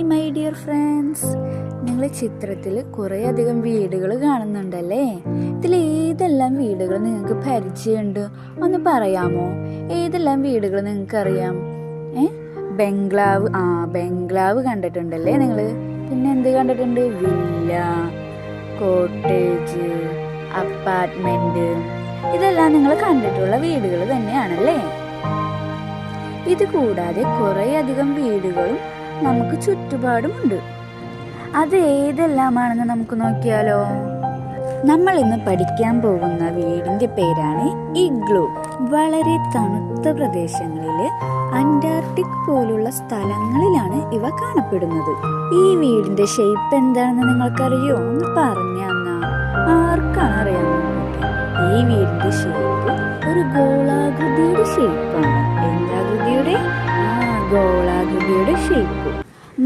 My dear friends, നിങ്ങൾ ചിത്രത്തിൽ കുറേയധികം വീടുകൾ കാണുന്നുണ്ടല്ലേ. ഇതിൽ ഏതെല്ലാം വീടുകൾ നിങ്ങൾക്ക് പരിചയമുണ്ട് ഒന്ന് പറയാമോ? ഏതെല്ലാം വീടുകൾ നിങ്ങൾക്കറിയാം? ബംഗ്ലാവ്, ബംഗ്ലാവ് കണ്ടിട്ടുണ്ടല്ലേ നിങ്ങൾ. പിന്നെ എന്ത് കണ്ടിട്ടുണ്ട്? വില്ല, കോട്ടേജ്, അപ്പാർട്ട്മെന്റ്, ഇതെല്ലാം നിങ്ങൾ കണ്ടിട്ടുള്ള വീടുകൾ തന്നെയാണല്ലേ. ഇത് കൂടാതെ കുറേയധികം വീടുകളും നമുക്ക് ചുറ്റുപാടുമുണ്ട്. അത് ഏതെല്ലാമാണെന്ന് നമുക്ക് നോക്കിയാലോ. നമ്മൾ ഇന്ന് പഠിക്കാൻ പോകുന്ന വീടിന്റെ പേരാണ് ഇഗ്ലൂ. വളരെ തണുത്ത പ്രദേശങ്ങളിൽ, അന്റാർട്ടിക് പോലുള്ള സ്ഥലങ്ങളിലാണ് ഇവ കാണപ്പെടുന്നത്. ഈ വീടിന്റെ ഷേപ്പ് എന്താണെന്ന് നിങ്ങൾക്കറിയോ? ഒന്ന് പറഞ്ഞു തന്നാ ആർക്കാണ് അറിയാമോ? ഈ വീടിന്റെ ഷേപ്പ് ഒരു ഗോളാകൃതിയുടെ ഷേപ്പാണ്. എന്താകൃതിയുടെ? ഗോളാകൃതിയുടെ ഷേപ്പ്.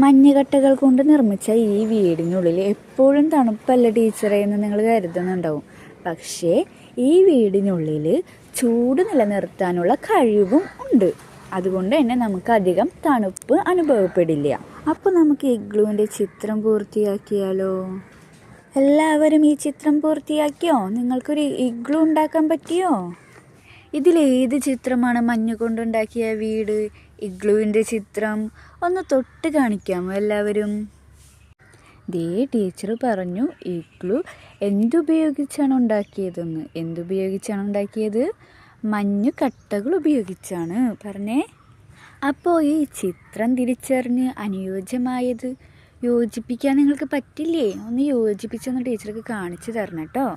മഞ്ഞുകട്ടകൾ കൊണ്ട് നിർമ്മിച്ച ഈ വീടിനുള്ളിൽ എപ്പോഴും തണുപ്പല്ല ടീച്ചറെ എന്ന് നിങ്ങൾ കരുതുന്നുണ്ടാവും. പക്ഷേ ഈ വീടിനുള്ളിൽ ചൂട് നിലനിർത്താനുള്ള കഴിവും ഉണ്ട്. അതുകൊണ്ട് തന്നെ നമുക്ക് അധികം തണുപ്പ് അനുഭവപ്പെടില്ല. അപ്പോൾ നമുക്ക് ഇഗ്ലൂവിൻ്റെ ചിത്രം പൂർത്തിയാക്കിയാലോ? എല്ലാവരും ഈ ചിത്രം പൂർത്തിയാക്കിയോ? നിങ്ങൾക്കൊരു ഇഗ്ലൂ ഉണ്ടാക്കാൻ പറ്റിയോ? ഇതിലേത് ചിത്രമാണ് മഞ്ഞ് കൊണ്ടുണ്ടാക്കിയ വീട്? ഇഗ്ലൂവിൻ്റെ ചിത്രം ഒന്ന് തൊട്ട് കാണിക്കാമോ എല്ലാവരും? ദേ ടീച്ചർ പറഞ്ഞു ഇഗ്ലൂ എന്തുപയോഗിച്ചാണ് ഉണ്ടാക്കിയതെന്ന്. എന്തുപയോഗിച്ചാണ് ഉണ്ടാക്കിയത്? മഞ്ഞു കട്ടകൾ ഉപയോഗിച്ചാണ്. പറഞ്ഞേ. അപ്പോൾ ഈ ചിത്രം തിരിച്ചറിഞ്ഞ് അനുയോജ്യമായത് യോജിപ്പിക്കാൻ നിങ്ങൾക്ക് പറ്റില്ലേ? ഒന്ന് യോജിപ്പിച്ചൊന്ന് ടീച്ചർക്ക് കാണിച്ചു തരണം കേട്ടോ.